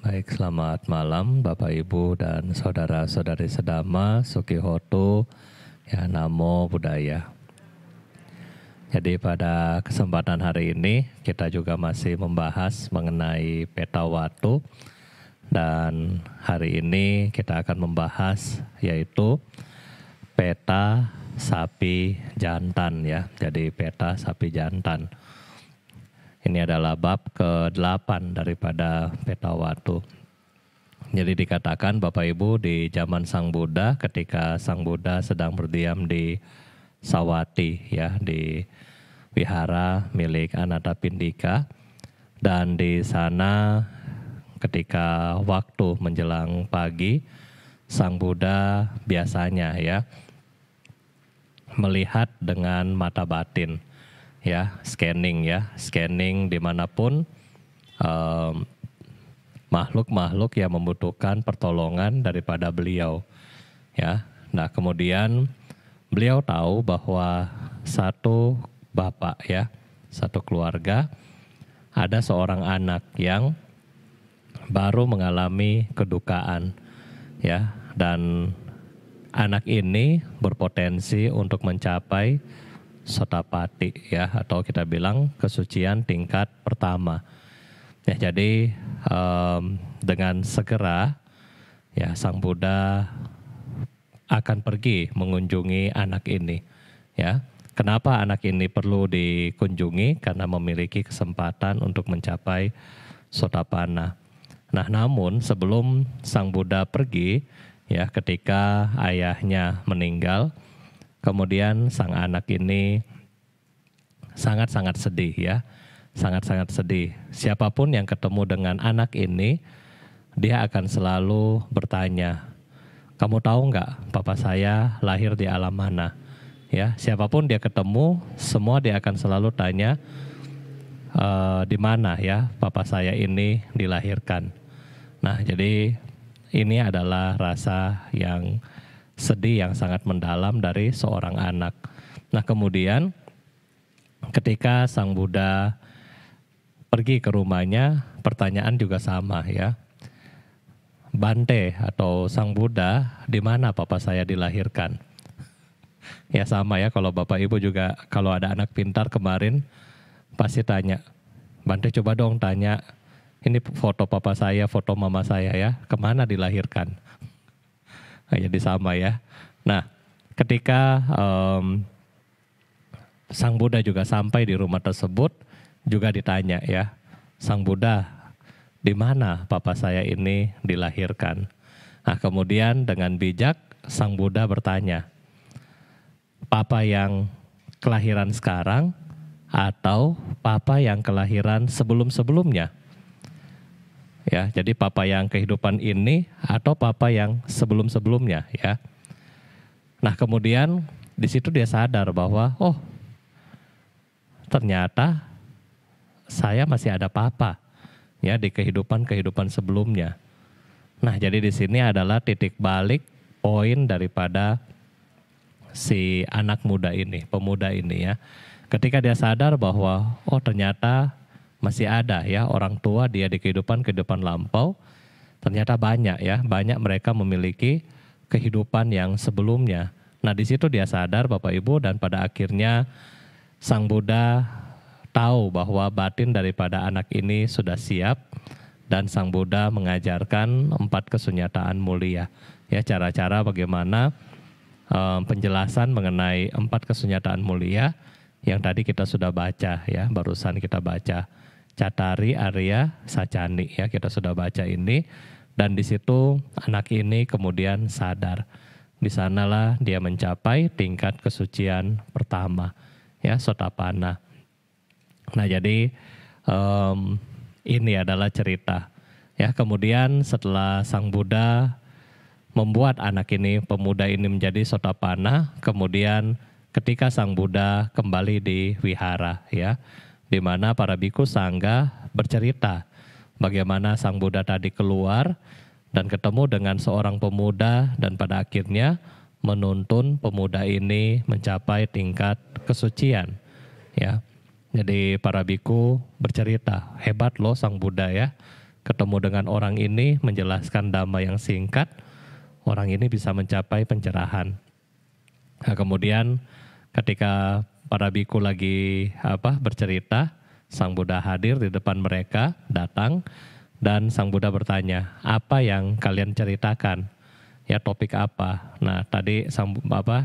Baik, selamat malam Bapak Ibu dan saudara-saudari sedama, Sukihoto, ya Namo Buddhaya. Jadi pada kesempatan hari ini kita juga masih membahas mengenai peta watu, dan hari ini kita akan membahas yaitu peta sapi jantan ya. Jadi peta sapi jantan. Ini adalah bab ke-8 daripada peta watu. Jadi dikatakan Bapak Ibu di zaman Sang Buddha, ketika Sang Buddha sedang berdiam di Sawati ya, di wihara milik Anathapindika, dan di sana ketika waktu menjelang pagi, Sang Buddha biasanya ya melihat dengan mata batin. Scanning dimanapun makhluk-makhluk yang membutuhkan pertolongan daripada beliau. Ya, nah kemudian beliau tahu bahwa satu bapak ya, satu keluarga ada seorang anak yang baru mengalami kedukaan, ya, dan anak ini berpotensi untuk mencapai Sotapati ya, atau kita bilang kesucian tingkat pertama. Ya, jadi dengan segera ya Sang Buddha akan pergi mengunjungi anak ini. Ya, kenapa anak ini perlu dikunjungi? Karena memiliki kesempatan untuk mencapai Sotapanna. Nah, namun sebelum Sang Buddha pergi, ya ketika ayahnya meninggal, kemudian sang anak ini sangat-sangat sedih ya, sangat-sangat sedih. Siapapun yang ketemu dengan anak ini, dia akan selalu bertanya, kamu tahu nggak papa saya lahir di alam mana? Ya, siapapun dia ketemu, semua dia akan selalu tanya, di mana ya papa saya ini dilahirkan. Nah, jadi ini adalah rasa yang sedih yang sangat mendalam dari seorang anak. Nah, kemudian ketika Sang Buddha pergi ke rumahnya, pertanyaan juga sama ya. Bante atau Sang Buddha, di mana papa saya dilahirkan? Ya sama ya, kalau Bapak Ibu juga kalau ada anak pintar kemarin pasti tanya, Bante coba dong tanya, ini foto papa saya, foto mama saya ya, kemana dilahirkan? Jadi sama ya. Nah, ketika Sang Buddha juga sampai di rumah tersebut, juga ditanya ya, Sang Buddha, di mana papa saya ini dilahirkan? Nah, kemudian dengan bijak Sang Buddha bertanya, papa yang kelahiran sekarang atau papa yang kelahiran sebelum-sebelumnya? Ya, jadi papa yang kehidupan ini atau papa yang sebelum-sebelumnya ya. Nah, kemudian di situ dia sadar bahwa oh, ternyata saya masih ada papa ya di kehidupan sebelumnya. Nah, jadi di sini adalah titik balik poin daripada si anak muda ini, pemuda ini ya. Ketika dia sadar bahwa oh, ternyata masih ada ya orang tua dia di kehidupan lampau, ternyata banyak ya, banyak mereka memiliki kehidupan yang sebelumnya. Nah, di situ dia sadar Bapak Ibu, dan pada akhirnya Sang Buddha tahu bahwa batin daripada anak ini sudah siap, dan Sang Buddha mengajarkan 4 kesunyataan mulia. Ya, cara-cara bagaimana penjelasan mengenai 4 kesunyataan mulia yang tadi kita sudah baca ya, barusan kita baca. Cattari Arya Sacani ya, kita sudah baca ini, dan di situ anak ini kemudian sadar. Di sanalah dia mencapai tingkat kesucian pertama ya, Sotapanna. Nah, jadi ini adalah cerita ya. Kemudian setelah Sang Buddha membuat anak ini, pemuda ini menjadi Sotapanna, kemudian ketika Sang Buddha kembali di wihara ya, di mana para biku sangga bercerita bagaimana Sang Buddha tadi keluar dan ketemu dengan seorang pemuda, dan pada akhirnya menuntun pemuda ini mencapai tingkat kesucian ya. Jadi para biku bercerita, hebat loh Sang Buddha ya, ketemu dengan orang ini, menjelaskan dhamma yang singkat, orang ini bisa mencapai pencerahan. Nah, kemudian ketika para biku lagi bercerita, Sang Buddha hadir di depan mereka, datang, dan Sang Buddha bertanya, apa yang kalian ceritakan? Ya, topik apa? Nah, tadi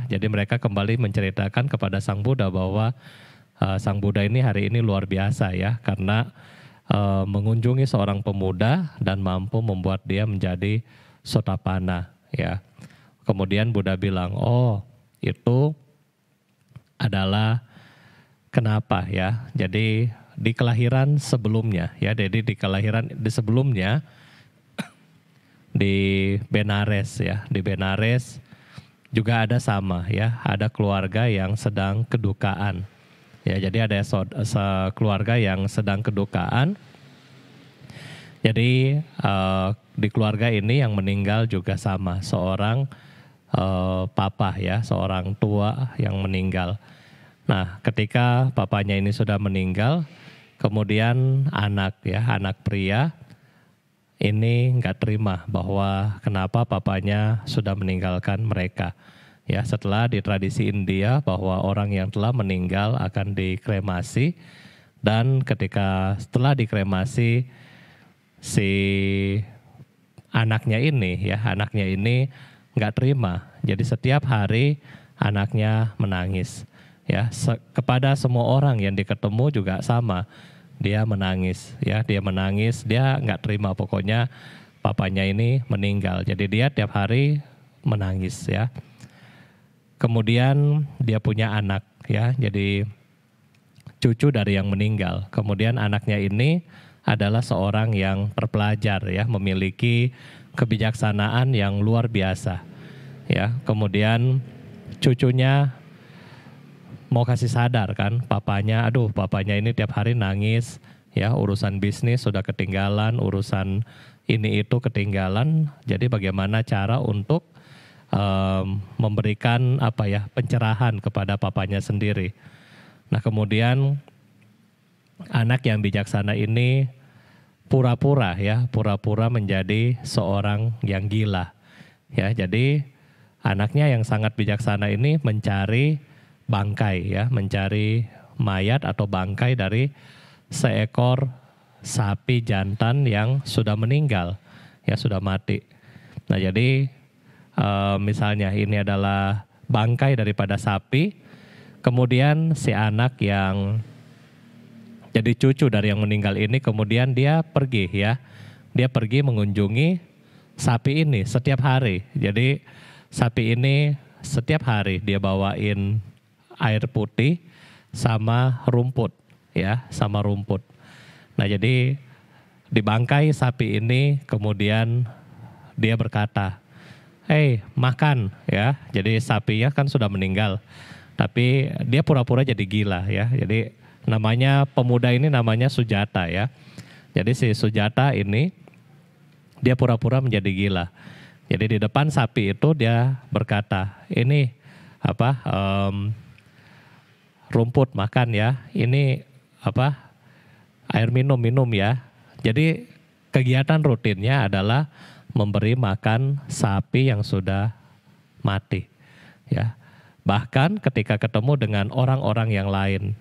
jadi mereka kembali menceritakan kepada Sang Buddha bahwa Sang Buddha ini hari ini luar biasa ya, karena mengunjungi seorang pemuda dan mampu membuat dia menjadi Sotapanna ya. Kemudian Buddha bilang, oh itu adalah kenapa ya. Jadi di kelahiran sebelumnya ya, jadi di kelahiran di sebelumnya di Benares ya, di Benares juga ada sama ya, ada keluarga yang sedang kedukaan. Ya, jadi ada keluarga yang sedang kedukaan. Jadi di keluarga ini yang meninggal juga sama, seorang papa ya, seorang tua yang meninggal. Nah, ketika papanya ini sudah meninggal, kemudian anak pria ini nggak terima bahwa kenapa papanya sudah meninggalkan mereka. Ya, setelah di tradisi India bahwa orang yang telah meninggal akan dikremasi, dan setelah dikremasi si anaknya ini nggak terima. Jadi setiap hari anaknya menangis. Ya, kepada semua orang yang diketemu juga sama, dia menangis. Ya, dia nggak terima, pokoknya papanya ini meninggal. Jadi dia tiap hari menangis ya. Kemudian dia punya anak ya, jadi cucu dari yang meninggal. Kemudian anaknya ini adalah seorang yang terpelajar ya, memiliki kebijaksanaan yang luar biasa. Ya, kemudian cucunya mau kasih sadar kan, papanya ini tiap hari nangis ya, urusan bisnis sudah ketinggalan, urusan ini itu ketinggalan. Jadi bagaimana cara untuk memberikan pencerahan kepada papanya sendiri. Nah, kemudian anak yang bijaksana ini pura-pura menjadi seorang yang gila. Ya, jadi anaknya yang sangat bijaksana ini mencari bangkai ya, mencari mayat atau bangkai dari seekor sapi jantan yang sudah meninggal, ya sudah mati. Nah, jadi misalnya ini adalah bangkai daripada sapi, kemudian si anak yang jadi cucu dari yang meninggal ini kemudian dia pergi mengunjungi sapi ini setiap hari. Jadi sapi ini setiap hari dia bawain air putih sama rumput ya, sama rumput. Nah, jadi di bangkai sapi ini kemudian dia berkata, "Hey, makan ya." Jadi sapinya kan sudah meninggal, tapi dia pura-pura jadi gila ya. Jadi pemuda ini namanya Sujata ya. Jadi si Sujata ini dia pura-pura menjadi gila. Jadi di depan sapi itu dia berkata, "Ini rumput makan ya. Ini air minum ya." Jadi kegiatan rutinnya adalah memberi makan sapi yang sudah mati ya. Bahkan ketika ketemu dengan orang-orang yang lain,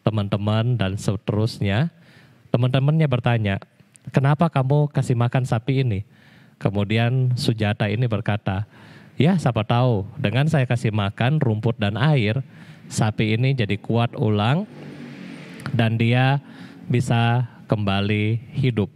teman-teman dan seterusnya, teman-temannya bertanya, "Kenapa kamu kasih makan sapi ini?" Kemudian Sujata ini berkata, "Ya, siapa tahu dengan saya kasih makan rumput dan air, sapi ini jadi kuat ulang dan dia bisa kembali hidup."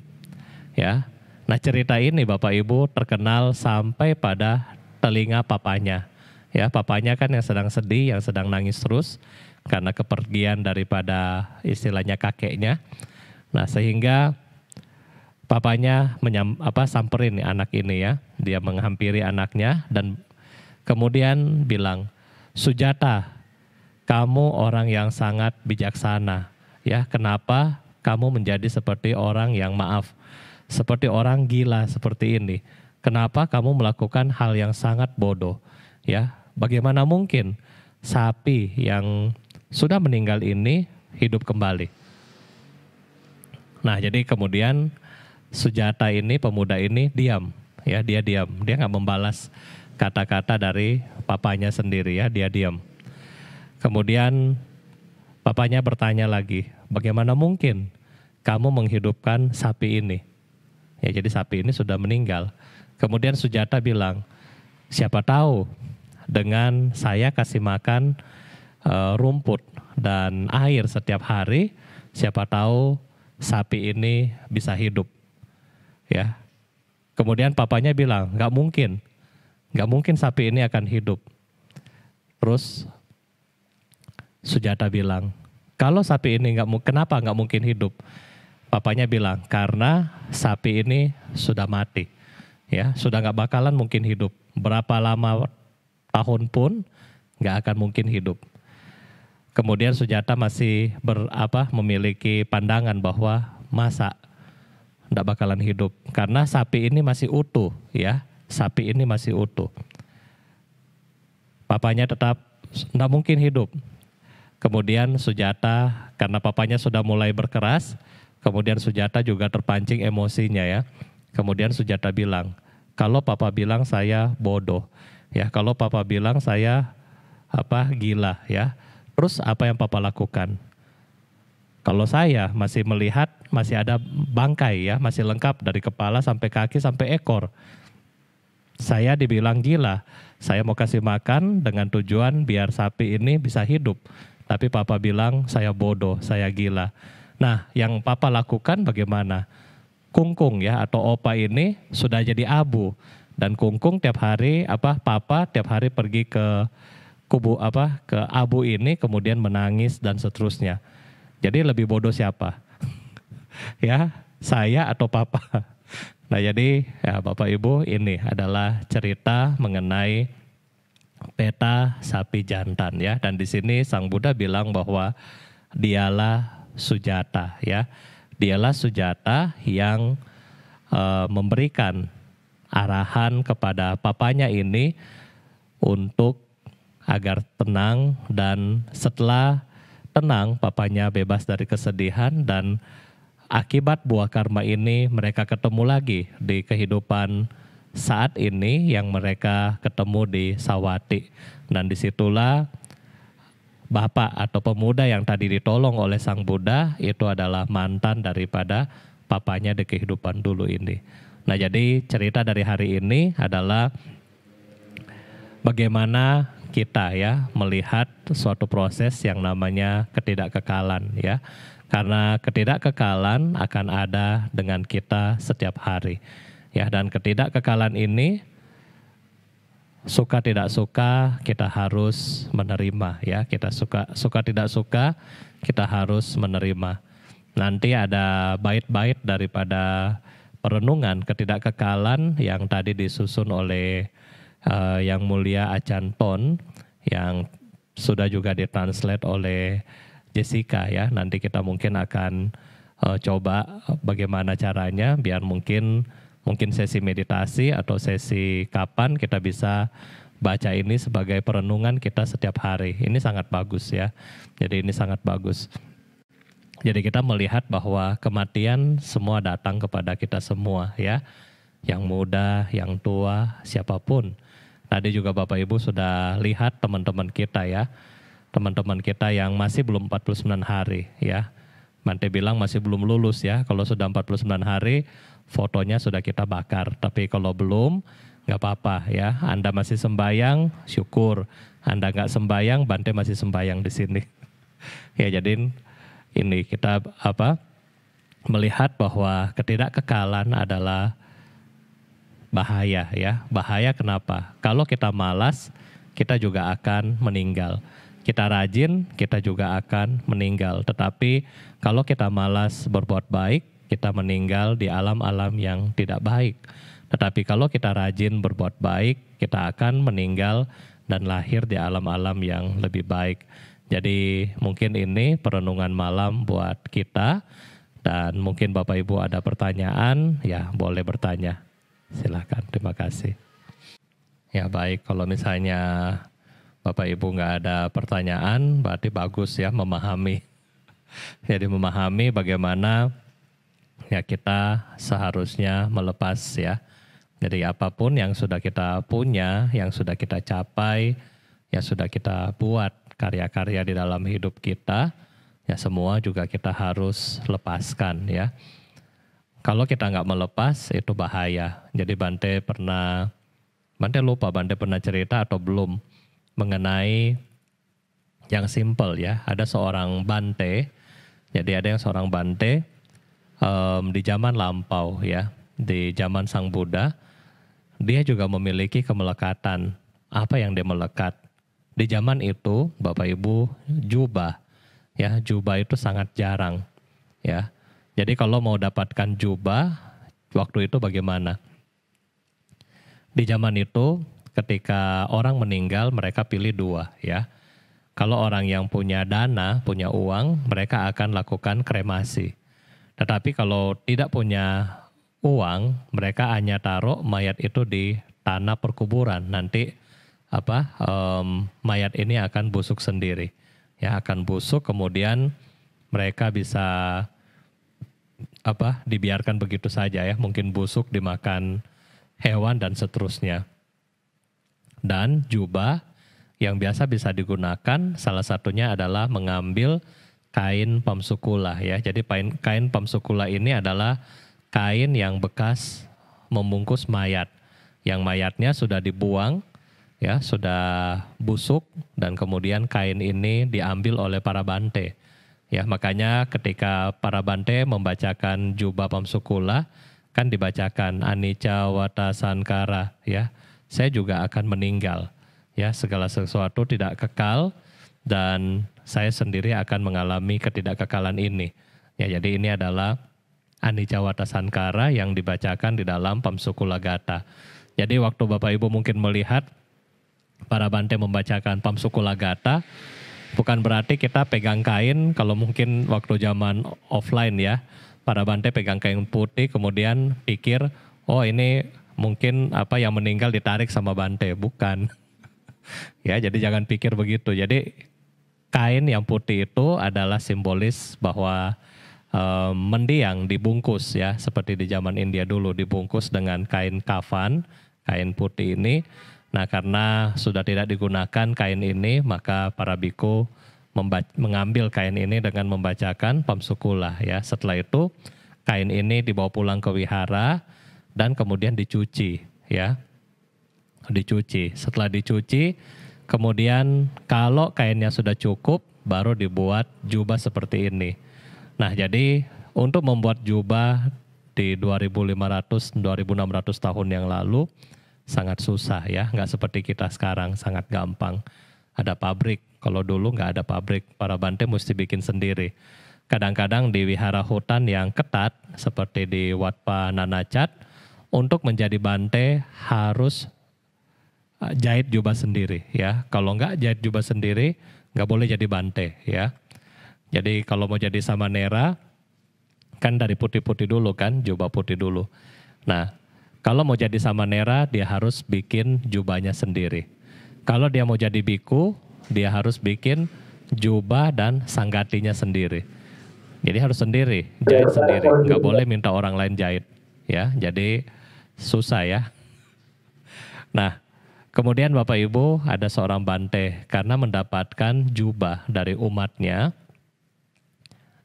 Ya. Nah, cerita ini Bapak Ibu terkenal sampai pada telinga papanya. Ya, papanya kan yang sedang sedih, yang sedang nangis terus karena kepergian daripada istilahnya kakeknya. Nah, sehingga papanya samperin anak ini ya. Dia menghampiri anaknya dan kemudian bilang, "Sujata, kamu orang yang sangat bijaksana. Ya, kenapa kamu menjadi seperti orang yang seperti orang gila seperti ini? Kenapa kamu melakukan hal yang sangat bodoh? Ya, bagaimana mungkin sapi yang sudah meninggal ini hidup kembali?" Nah, jadi kemudian Sujata ini, pemuda ini diam, ya dia diam, dia nggak membalas kata-kata dari papanya sendiri, ya dia diam. Kemudian papanya bertanya lagi, bagaimana mungkin kamu menghidupkan sapi ini? Ya jadi sapi ini sudah meninggal. Kemudian Sujata bilang, siapa tahu dengan saya kasih makan rumput dan air setiap hari, siapa tahu sapi ini bisa hidup. Ya. Kemudian papanya bilang, nggak mungkin sapi ini akan hidup. Terus Sujata bilang, kalau sapi ini kenapa nggak mungkin hidup? Papanya bilang, karena sapi ini sudah mati, ya sudah nggak bakalan mungkin hidup. Berapa lama tahun pun nggak akan mungkin hidup. Kemudian Sujata masih memiliki pandangan bahwa masa nggak bakalan hidup, karena sapi ini masih utuh, ya sapi ini masih utuh. Papanya tetap nggak mungkin hidup. Kemudian Sujata, karena papanya sudah mulai berkeras, kemudian Sujata juga terpancing emosinya, ya. Kemudian Sujata bilang, kalau papa bilang saya bodoh, ya kalau papa bilang saya gila, ya. Terus apa yang papa lakukan? Kalau saya masih melihat masih ada bangkai, ya masih lengkap dari kepala sampai kaki sampai ekor. Saya dibilang gila. Saya mau kasih makan dengan tujuan biar sapi ini bisa hidup. Tapi papa bilang saya bodoh, saya gila. Nah, yang papa lakukan bagaimana? Kungkung, ya atau opa ini sudah jadi abu, dan Kungkung tiap hari papa tiap hari pergi ke kubu ke abu ini, kemudian menangis dan seterusnya. Jadi lebih bodoh siapa? Ya, saya atau papa? Nah, jadi ya Bapak Ibu, ini adalah cerita mengenai peta sapi jantan, ya. Dan di sini Sang Buddha bilang bahwa dialah Sujata, ya. Dialah Sujata yang memberikan arahan kepada papanya ini untuk agar tenang, dan setelah tenang papanya bebas dari kesedihan, dan akibat buah karma ini mereka ketemu lagi di kehidupan saat ini yang mereka ketemu di Sawati. Dan disitulah bapak atau pemuda yang tadi ditolong oleh Sang Buddha itu adalah mantan daripada papanya di kehidupan dulu ini. Nah, jadi cerita dari hari ini adalah bagaimana kita, ya melihat suatu proses yang namanya ketidakkekalan, ya. Karena ketidakkekalan akan ada dengan kita setiap hari, ya. Dan ketidakkekalan ini suka tidak suka kita harus menerima, ya. Kita suka tidak suka kita harus menerima. Nanti ada bait-bait daripada perenungan ketidakkekalan yang tadi disusun oleh Yang Mulia Achan Ton, yang sudah juga ditranslate oleh Jessica, ya. Nanti kita mungkin akan coba bagaimana caranya biar mungkin sesi meditasi atau sesi kapan kita bisa baca ini sebagai perenungan kita setiap hari. Ini sangat bagus, ya. Jadi ini sangat bagus. Jadi kita melihat bahwa kematian semua datang kepada kita semua, ya. Yang muda, yang tua, siapapun. Tadi juga Bapak Ibu sudah lihat teman-teman kita, ya. Teman-teman kita yang masih belum 49 hari, ya. Mante bilang masih belum lulus, ya. Kalau sudah 49 hari, fotonya sudah kita bakar. Tapi kalau belum, nggak apa-apa, ya. Anda masih sembayang, syukur. Anda nggak sembayang, Bante masih sembayang di sini. Ya, jadi ini kita melihat bahwa ketidakkekalan adalah bahaya, ya. Bahaya kenapa? Kalau kita malas, kita juga akan meninggal. Kita rajin, kita juga akan meninggal. Tetapi kalau kita malas berbuat baik, kita meninggal di alam-alam yang tidak baik. Tetapi kalau kita rajin berbuat baik, kita akan meninggal dan lahir di alam-alam yang lebih baik. Jadi mungkin ini perenungan malam buat kita. Dan mungkin Bapak Ibu ada pertanyaan, ya boleh bertanya. Silakan, terima kasih. Ya baik, kalau misalnya Bapak Ibu nggak ada pertanyaan, berarti bagus, ya memahami. Jadi memahami bagaimana ya kita seharusnya melepas ya. Jadi apapun yang sudah kita punya, yang sudah kita capai, yang sudah kita buat karya-karya di dalam hidup kita, ya semua juga kita harus lepaskan ya. Kalau kita nggak melepas itu bahaya. Jadi Bante lupa Bante pernah cerita atau belum mengenai yang simple ya. Ada seorang Bante, jadi ada yang seorang Bante di zaman lampau ya, di zaman Sang Buddha, dia juga memiliki kemelekatan. Apa yang dia melekat? Di zaman itu, Bapak Ibu, jubah ya, jubah itu sangat jarang ya. Jadi kalau mau dapatkan jubah, waktu itu bagaimana? Di zaman itu, ketika orang meninggal, mereka pilih dua ya. Kalau orang yang punya dana, punya uang, mereka akan lakukan kremasi. Tetapi kalau tidak punya uang, mereka hanya taruh mayat itu di tanah perkuburan. Nanti mayat ini akan busuk sendiri, ya akan busuk. Kemudian mereka bisa dibiarkan begitu saja ya, mungkin busuk dimakan hewan dan seterusnya. Dan jubah yang biasa bisa digunakan salah satunya adalah mengambil kain pamsukula ya. Jadi kain pamsukula ini adalah kain yang bekas membungkus mayat, yang mayatnya sudah dibuang ya, sudah busuk, dan kemudian kain ini diambil oleh para Bante. Ya, makanya ketika para Bante membacakan jubah pamsukula, kan dibacakan anicca wata sankara ya. Saya juga akan meninggal. Ya, segala sesuatu tidak kekal dan saya sendiri akan mengalami ketidakkekalan ini. Ya, jadi ini adalah anicca wata sankara yang dibacakan di dalam Pamsukula Gata. Jadi waktu Bapak Ibu mungkin melihat para Bante membacakan Pamsukula Gata, bukan berarti kita pegang kain. Kalau mungkin waktu zaman offline ya, para Bante pegang kain putih kemudian pikir, oh ini mungkin yang meninggal ditarik sama Bante. Bukan. Ya, jadi jangan pikir begitu. Jadi kain yang putih itu adalah simbolis bahwa mendiang dibungkus ya, seperti di zaman India dulu dibungkus dengan kain kafan, kain putih ini. Nah, karena sudah tidak digunakan kain ini, maka para biku mengambil kain ini dengan membacakan Pamsukula ya. Setelah itu kain ini dibawa pulang ke wihara dan kemudian dicuci ya. Dicuci. Setelah dicuci, kemudian kalau kainnya sudah cukup, baru dibuat jubah seperti ini. Nah, jadi untuk membuat jubah di 2500-2600 tahun yang lalu sangat susah ya, nggak seperti kita sekarang, sangat gampang. Ada pabrik, kalau dulu nggak ada pabrik, para Bante mesti bikin sendiri. Kadang-kadang di wihara hutan yang ketat, seperti di Wat Pa Nanachat, untuk menjadi Bante harus jahit jubah sendiri ya. Kalau nggak jahit jubah sendiri, nggak boleh jadi Bante ya. Jadi kalau mau jadi samanera, kan dari putih-putih dulu kan, jubah putih dulu. Nah, kalau mau jadi samanera, dia harus bikin jubahnya sendiri. Kalau dia mau jadi biku, dia harus bikin jubah dan sanggatinya sendiri. Jadi harus sendiri, jahit sendiri. Nggak boleh minta orang lain jahit. Ya, jadi susah ya. Nah, kemudian Bapak Ibu ada seorang Bante karena mendapatkan jubah dari umatnya.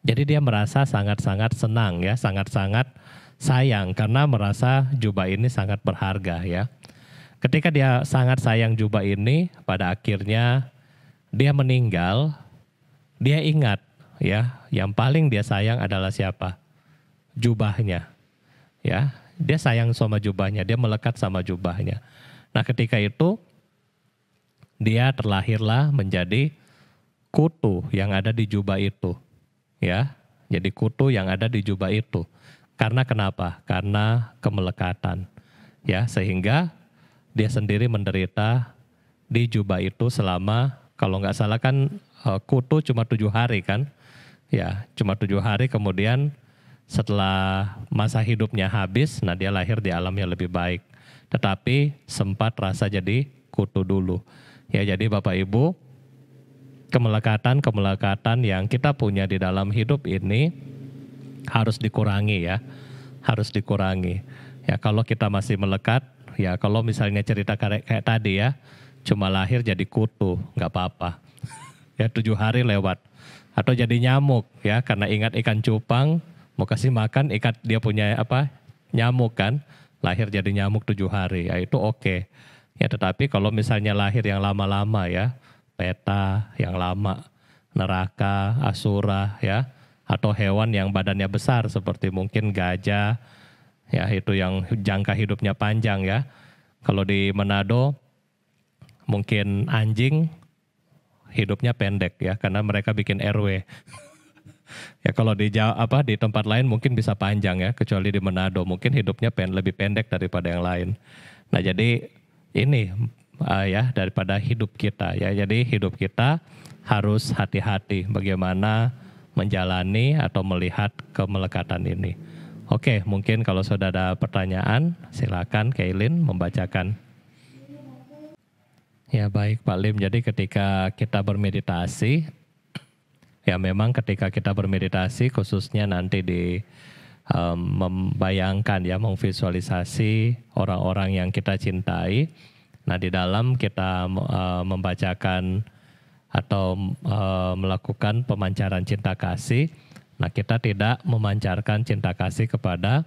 Jadi dia merasa sangat-sangat senang ya, sangat-sangat sayang karena merasa jubah ini sangat berharga ya. Ketika dia sangat sayang jubah ini, pada akhirnya dia meninggal, dia ingat ya, yang paling dia sayang adalah siapa? Jubahnya. Ya, dia sayang sama jubahnya, dia melekat sama jubahnya. Nah, ketika itu dia terlahirlah menjadi kutu yang ada di jubah itu. Ya, jadi kutu yang ada di jubah itu. Karena kenapa? Karena kemelekatan. Ya, sehingga dia sendiri menderita di jubah itu selama, kalau nggak salah kan kutu cuma 7 hari kan. Ya, cuma 7 hari, kemudian setelah masa hidupnya habis, nah dia lahir di alam yang lebih baik. Tetapi sempat rasa jadi kutu dulu. Ya, jadi Bapak Ibu, kemelekatan yang kita punya di dalam hidup ini harus dikurangi ya, harus dikurangi. Ya kalau kita masih melekat, ya kalau misalnya cerita kayak tadi ya, cuma lahir jadi kutu, nggak apa-apa. Ya 7 hari lewat. Atau jadi nyamuk ya, karena ingat ikan cupang, mau kasih makan ikat dia punya nyamuk kan, lahir jadi nyamuk 7 hari, ya itu oke. Ya tetapi kalau misalnya lahir yang lama-lama ya, peta yang lama, neraka, asura ya, atau hewan yang badannya besar seperti mungkin gajah, ya itu yang jangka hidupnya panjang ya. Kalau di Manado mungkin anjing hidupnya pendek ya, karena mereka bikin RW. Ya kalau di di tempat lain mungkin bisa panjang ya, kecuali di Manado mungkin hidupnya lebih pendek daripada yang lain. Nah jadi ini ya daripada hidup kita ya, jadi hidup kita harus hati-hati bagaimana menjalani atau melihat kemelekatan ini. Oke, mungkin kalau sudah ada pertanyaan silakan Kailin membacakan. Ya baik Pak Lim, jadi ketika kita bermeditasi, ya memang ketika kita bermeditasi khususnya nanti di membayangkan ya, memvisualisasi orang-orang yang kita cintai. Nah di dalam kita membacakan atau melakukan pemancaran cinta kasih, nah kita tidak memancarkan cinta kasih kepada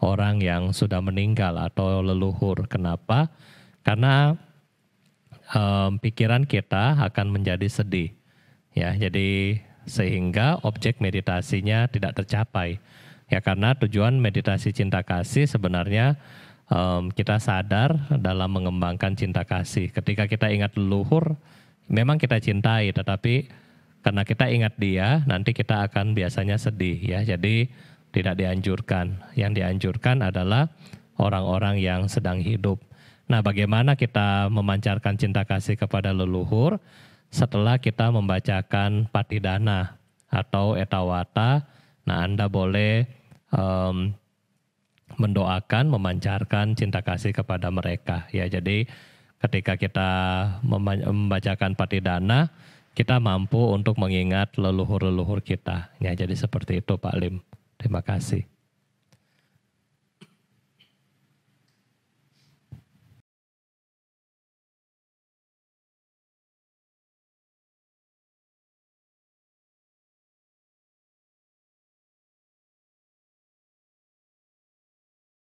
orang yang sudah meninggal atau leluhur. Kenapa? Karena pikiran kita akan menjadi sedih, ya. Jadi sehingga objek meditasinya tidak tercapai, ya. Karena tujuan meditasi cinta kasih sebenarnya kita sadar dalam mengembangkan cinta kasih. Ketika kita ingat leluhur, memang kita cintai, tetapi karena kita ingat dia, nanti kita akan biasanya sedih, ya. Jadi tidak dianjurkan. Yang dianjurkan adalah orang-orang yang sedang hidup. Nah, bagaimana kita memancarkan cinta kasih kepada leluhur? Setelah kita membacakan Patidana atau Etawata, nah Anda boleh mendoakan, memancarkan cinta kasih kepada mereka. Ya, jadi ketika kita membacakan Patidana, kita mampu untuk mengingat leluhur-leluhur kita. Ya, jadi seperti itu Pak Lim. Terima kasih.